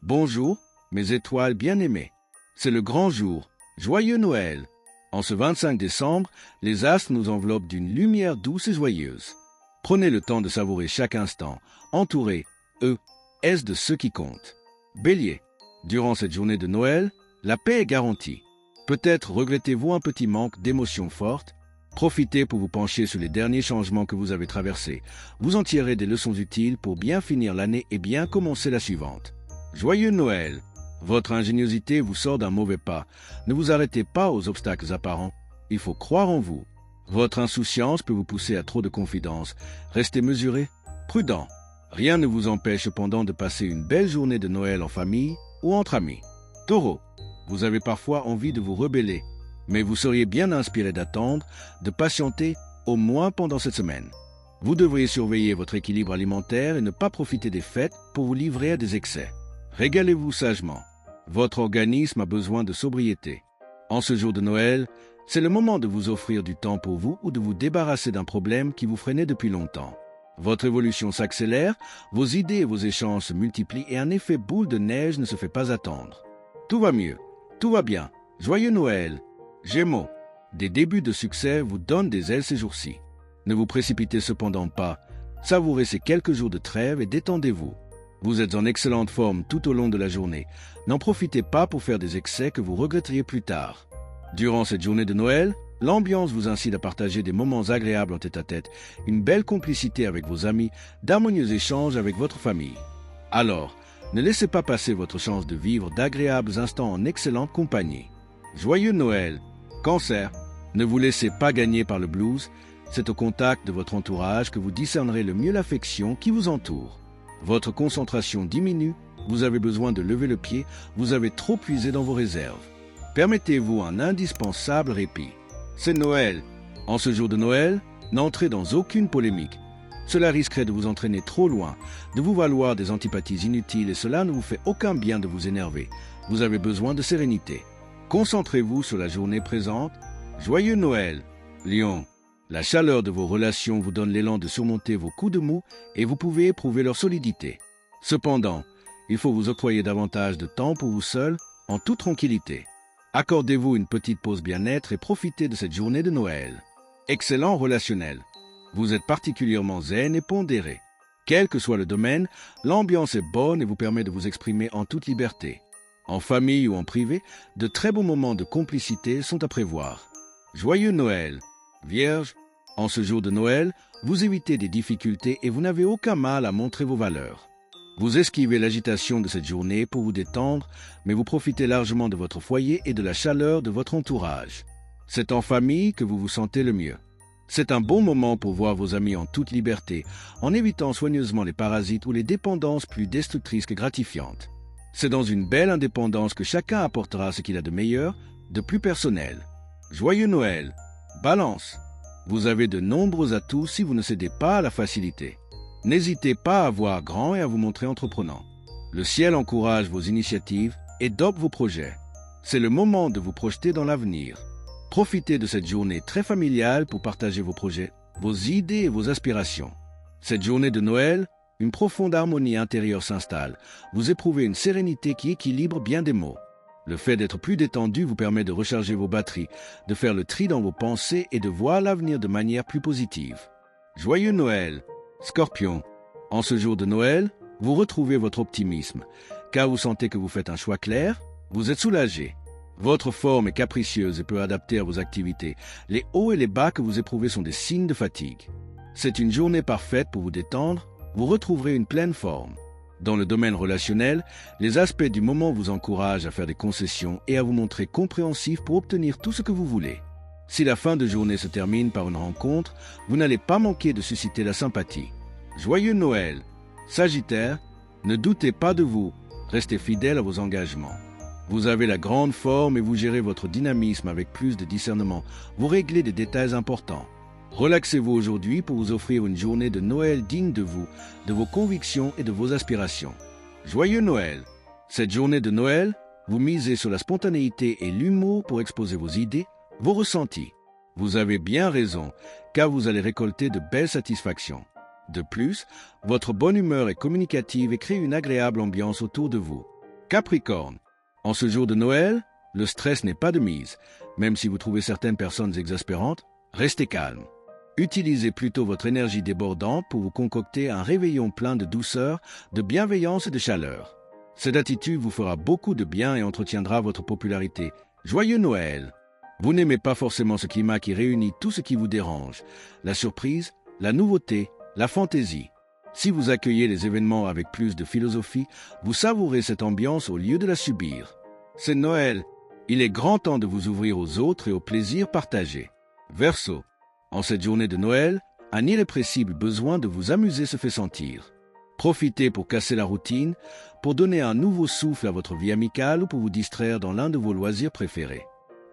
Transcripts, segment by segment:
Bonjour, mes étoiles bien-aimées. C'est le grand jour. Joyeux Noël. En ce 25 décembre, les astres nous enveloppent d'une lumière douce et joyeuse. Prenez le temps de savourer chaque instant, entouré, est de ceux qui comptent. Bélier, durant cette journée de Noël, la paix est garantie. Peut-être regrettez-vous un petit manque d'émotions fortes. Profitez pour vous pencher sur les derniers changements que vous avez traversés. Vous en tirerez des leçons utiles pour bien finir l'année et bien commencer la suivante. Joyeux Noël! Votre ingéniosité vous sort d'un mauvais pas. Ne vous arrêtez pas aux obstacles apparents. Il faut croire en vous. Votre insouciance peut vous pousser à trop de confidence. Restez mesuré, prudent. Rien ne vous empêche cependant de passer une belle journée de Noël en famille ou entre amis. Taureau, vous avez parfois envie de vous rebeller, mais vous seriez bien inspiré d'attendre, de patienter au moins pendant cette semaine. Vous devriez surveiller votre équilibre alimentaire et ne pas profiter des fêtes pour vous livrer à des excès. Régalez-vous sagement. Votre organisme a besoin de sobriété. En ce jour de Noël, c'est le moment de vous offrir du temps pour vous ou de vous débarrasser d'un problème qui vous freinait depuis longtemps. Votre évolution s'accélère, vos idées et vos échanges se multiplient et un effet boule de neige ne se fait pas attendre. Tout va mieux, tout va bien. Joyeux Noël! Gémeaux, des débuts de succès vous donnent des ailes ces jours-ci. Ne vous précipitez cependant pas. Savourez ces quelques jours de trêve et détendez-vous. Vous êtes en excellente forme tout au long de la journée. N'en profitez pas pour faire des excès que vous regretteriez plus tard. Durant cette journée de Noël, l'ambiance vous incite à partager des moments agréables en tête-à-tête, une belle complicité avec vos amis, d'harmonieux échanges avec votre famille. Alors, ne laissez pas passer votre chance de vivre d'agréables instants en excellente compagnie. Joyeux Noël! Cancer, ne vous laissez pas gagner par le blues, c'est au contact de votre entourage que vous discernerez le mieux l'affection qui vous entoure. Votre concentration diminue, vous avez besoin de lever le pied, vous avez trop puisé dans vos réserves. Permettez-vous un indispensable répit. C'est Noël. En ce jour de Noël, n'entrez dans aucune polémique. Cela risquerait de vous entraîner trop loin, de vous valoir des antipathies inutiles et cela ne vous fait aucun bien de vous énerver. Vous avez besoin de sérénité. Concentrez-vous sur la journée présente. Joyeux Noël! Lion, la chaleur de vos relations vous donne l'élan de surmonter vos coups de mou et vous pouvez éprouver leur solidité. Cependant, il faut vous octroyer davantage de temps pour vous seul, en toute tranquillité. Accordez-vous une petite pause bien-être et profitez de cette journée de Noël. Excellent relationnel. Vous êtes particulièrement zen et pondéré. Quel que soit le domaine, l'ambiance est bonne et vous permet de vous exprimer en toute liberté. En famille ou en privé, de très beaux moments de complicité sont à prévoir. Joyeux Noël! Vierge, en ce jour de Noël, vous évitez des difficultés et vous n'avez aucun mal à montrer vos valeurs. Vous esquivez l'agitation de cette journée pour vous détendre, mais vous profitez largement de votre foyer et de la chaleur de votre entourage. C'est en famille que vous vous sentez le mieux. C'est un bon moment pour voir vos amis en toute liberté, en évitant soigneusement les parasites ou les dépendances plus destructrices que gratifiantes. C'est dans une belle indépendance que chacun apportera ce qu'il a de meilleur, de plus personnel. Joyeux Noël! Balance, vous avez de nombreux atouts si vous ne cédez pas à la facilité. N'hésitez pas à voir grand et à vous montrer entreprenant. Le ciel encourage vos initiatives et dope vos projets. C'est le moment de vous projeter dans l'avenir. Profitez de cette journée très familiale pour partager vos projets, vos idées et vos aspirations. Cette journée de Noël, une profonde harmonie intérieure s'installe. Vous éprouvez une sérénité qui équilibre bien des maux. Le fait d'être plus détendu vous permet de recharger vos batteries, de faire le tri dans vos pensées et de voir l'avenir de manière plus positive. Joyeux Noël! Scorpion, en ce jour de Noël, vous retrouvez votre optimisme, car vous sentez que vous faites un choix clair, vous êtes soulagé. Votre forme est capricieuse et peu adaptée à vos activités. Les hauts et les bas que vous éprouvez sont des signes de fatigue. C'est une journée parfaite pour vous détendre, vous retrouverez une pleine forme. Dans le domaine relationnel, les aspects du moment vous encouragent à faire des concessions et à vous montrer compréhensif pour obtenir tout ce que vous voulez. Si la fin de journée se termine par une rencontre, vous n'allez pas manquer de susciter la sympathie. Joyeux Noël! Sagittaire, ne doutez pas de vous, restez fidèle à vos engagements. Vous avez la grande forme et vous gérez votre dynamisme avec plus de discernement. Vous réglez des détails importants. Relaxez-vous aujourd'hui pour vous offrir une journée de Noël digne de vous, de vos convictions et de vos aspirations. Joyeux Noël! Cette journée de Noël, vous misez sur la spontanéité et l'humour pour exposer vos idées, vos ressentis. Vous avez bien raison, car vous allez récolter de belles satisfactions. De plus, votre bonne humeur est communicative et crée une agréable ambiance autour de vous. Capricorne. En ce jour de Noël, le stress n'est pas de mise. Même si vous trouvez certaines personnes exaspérantes, restez calme. Utilisez plutôt votre énergie débordante pour vous concocter un réveillon plein de douceur, de bienveillance et de chaleur. Cette attitude vous fera beaucoup de bien et entretiendra votre popularité. Joyeux Noël! Vous n'aimez pas forcément ce climat qui réunit tout ce qui vous dérange, la surprise, la nouveauté, la fantaisie. Si vous accueillez les événements avec plus de philosophie, vous savourez cette ambiance au lieu de la subir. C'est Noël. Il est grand temps de vous ouvrir aux autres et au plaisir partagé. Verseau. En cette journée de Noël, un irrépressible besoin de vous amuser se fait sentir. Profitez pour casser la routine, pour donner un nouveau souffle à votre vie amicale ou pour vous distraire dans l'un de vos loisirs préférés.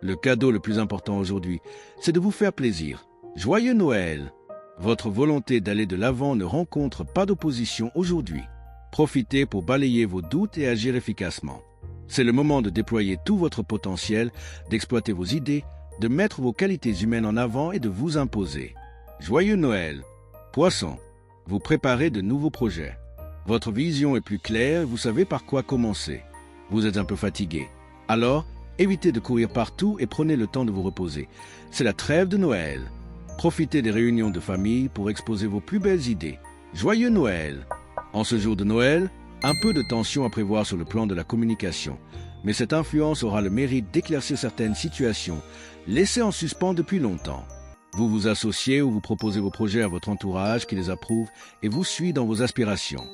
Le cadeau le plus important aujourd'hui, c'est de vous faire plaisir. Joyeux Noël! Votre volonté d'aller de l'avant ne rencontre pas d'opposition aujourd'hui. Profitez pour balayer vos doutes et agir efficacement. C'est le moment de déployer tout votre potentiel, d'exploiter vos idées, de mettre vos qualités humaines en avant et de vous imposer. Joyeux Noël! Poisson, vous préparez de nouveaux projets. Votre vision est plus claire et vous savez par quoi commencer. Vous êtes un peu fatigué. Alors, évitez de courir partout et prenez le temps de vous reposer. C'est la trêve de Noël. Profitez des réunions de famille pour exposer vos plus belles idées. Joyeux Noël! En ce jour de Noël, un peu de tension à prévoir sur le plan de la communication. Mais cette influence aura le mérite d'éclaircir certaines situations laissées en suspens depuis longtemps. Vous vous associez ou vous proposez vos projets à votre entourage qui les approuve et vous suit dans vos aspirations.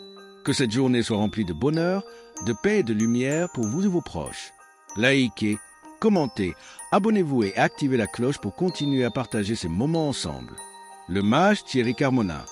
Que cette journée soit remplie de bonheur, de paix et de lumière pour vous et vos proches. Likez, commentez, abonnez-vous et activez la cloche pour continuer à partager ces moments ensemble. Le mage Thierry Carmona.